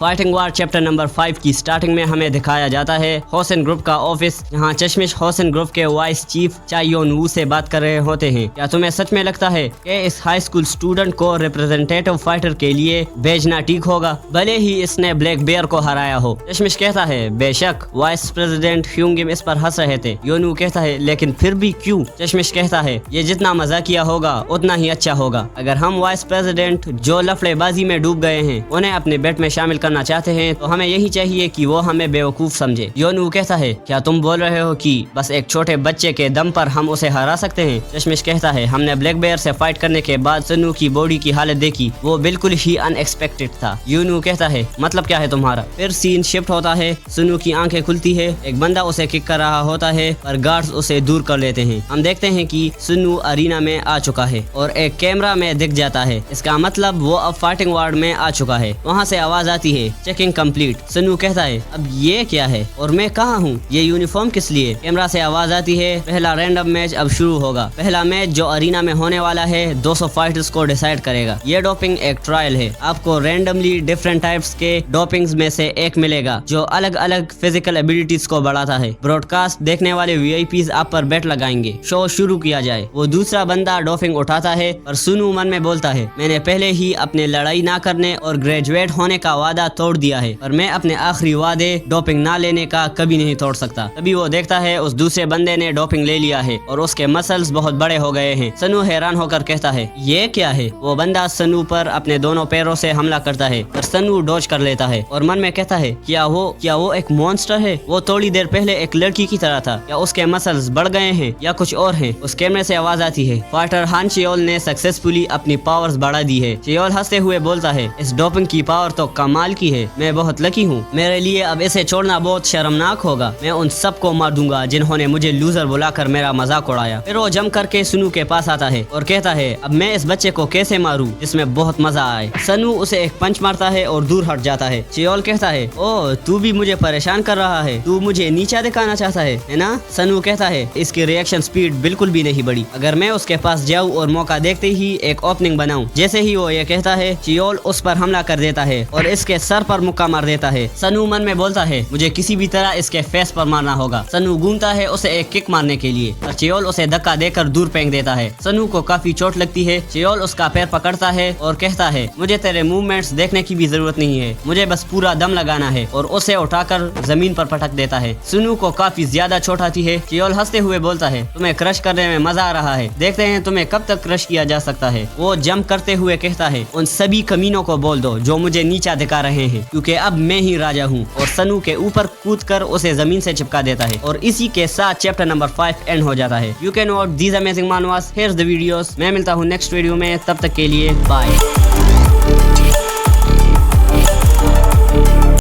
Fighting वार chapter number 5 की starting में हमें दिखाया जाता है होसेन ग्रुप का ऑफिस। यहाँ चश्मिश होसेन ग्रुप के वाइस चीफ चायोन वू से बात कर रहे होते हैं। क्या तुम्हें सच में लगता है कि इस हाई स्कूल स्टूडेंट को रिप्रेजेंटेटिव फाइटर के लिए भेजना ठीक होगा, भले ही इसने ब्लैक बेयर को हराया हो? चश्मिश कहता है बेशक। वाइस प्रेसिडेंट ह्यूंगिम इस पर हंस रहे थे। योनू कहता है लेकिन फिर भी क्यों? चश्मिश कहता है ये जितना मजाकिया होगा उतना ही अच्छा होगा। अगर हम वाइस प्रेसिडेंट जो लफड़ेबाजी में डूब गए हैं उन्हें अपने बेट में शामिल करना चाहते हैं तो हमें यही चाहिए कि वो हमें बेवकूफ समझे। योनू कहता है क्या तुम बोल रहे हो कि बस एक छोटे बच्चे के दम पर हम उसे हरा सकते हैं? चश्मिश कहता है हमने ब्लैक बेयर से फाइट करने के बाद सन्नू की बॉडी की हालत देखी, वो बिल्कुल ही अनएक्सपेक्टेड था। योनू कहता है मतलब क्या है तुम्हारा? फिर सीन शिफ्ट होता है। सन्नू की आंखें खुलती है, एक बंदा उसे किक कर रहा होता है पर गार्ड्स उसे दूर कर लेते हैं। हम देखते हैं कि सन्नू अरीना में आ चुका है और एक कैमरा में दिख जाता है। इसका मतलब वो अब फाइटिंग वार्ड में आ चुका है। वहाँ से आवाज आती है चेकिंग कंप्लीट। सन्नू कहता है अब ये क्या है और मैं कहाँ हूँ? ये यूनिफॉर्म किस लिए? कैमरा से आवाज आती है पहला रैंडम मैच अब शुरू होगा। पहला मैच जो अरीना में होने वाला है 200 फाइटर्स को डिसाइड करेगा। ये डोपिंग एक ट्रायल है। आपको रैंडमली डिफरेंट टाइप्स के डोपिंग्स में से एक मिलेगा जो अलग अलग फिजिकल एबिलिटीज को बढ़ाता है। ब्रॉडकास्ट देखने वाले वीआईपीज आप पर बेट लगाएंगे। शो शुरू किया जाए। वो दूसरा बंदा डोपिंग उठाता है पर सन्नू मन में बोलता है मैंने पहले ही अपने लड़ाई ना करने और ग्रेजुएट होने का वादा तोड़ दिया है पर मैं अपने आखिरी वादे डोपिंग ना लेने का कभी नहीं तोड़ सकता। तभी वो देखता है उस दूसरे बंदे ने डोपिंग ले लिया है और उसके मसल्स बहुत बड़े हो गए हैं। सन्नू हैरान होकर कहता है ये क्या है? वो बंदा सन्नू पर अपने दोनों पैरों से हमला करता है पर सन्नू डॉज कर लेता है और मन में कहता है क्या वो एक मॉन्स्टर है? वो थोड़ी देर पहले एक लड़की की तरह था, या उसके मसल्स बढ़ गए हैं या कुछ और है? उस कैमरे से आवाज आती है फाइटर हान चियोल ने सक्सेसफुली अपनी पावर्स बढ़ा दी है। चियोल हंसते हुए बोलता है इस डोपिंग की पावर तो कमाल की है, मैं बहुत लकी हूँ। मेरे लिए अब इसे छोड़ना बहुत शर्मनाक होगा। मैं उन सबको मार दूंगा जिन्होंने मुझे लूजर बुलाकर मेरा मजाक उड़ाया। फिर वो जम करके सन्नू के पास आता है और कहता है अब मैं इस बच्चे को कैसे मारूं जिसमें बहुत मजा आए। सन्नू उसे एक पंच मारता है और दूर हट जाता है। चियोल कहता है ओ तू भी मुझे परेशान कर रहा है, तू मुझे नीचा दिखाना चाहता है ना? सन्नू कहता है इसकी रिएक्शन स्पीड बिल्कुल भी नहीं बढ़ी। अगर मैं उसके पास जाऊँ और मौका देखते ही एक ओपनिंग बनाऊं। जैसे ही वो ये कहता है चियोल उस पर हमला कर देता है और इसके सर पर मुक्का मार देता है। सन्नू मन में बोलता है मुझे किसी भी तरह इसके फेस पर मारना होगा। सन्नू घूमता है उसे एक किक मारने के लिए और चियोल उसे धक्का देकर दूर फेंक देता है। सन्नू को काफी चोट लगती है। चियोल उसका पैर पकड़ता है और कहता है मुझे तेरे मूवमेंट्स देखने की भी जरूरत नहीं है, मुझे बस पूरा दम लगाना है, और उसे उठाकर जमीन पर पटक देता है। सन्नू को काफी ज्यादा चोट आती है। चियोल हंसते हुए बोलता है तुम्हें क्रश करने में मजा आ रहा है, देखते हैं तुम्हें कब तक क्रश किया जा सकता है। वो जंप करते हुए कहता है उन सभी कमीनों को बोल दो जो मुझे नीचा दिखा रहे हैं क्योंकि अब मैं ही राजा हूँ, और सन्नू के ऊपर कूदकर उसे जमीन से चिपका देता है। और इसी के साथ चैप्टर नंबर 5 एंड हो जाता है। You can watch these amazing मानवास। Here's the videos. मैं मिलता हूँ नेक्स्ट वीडियो में, तब तक के लिए बाय।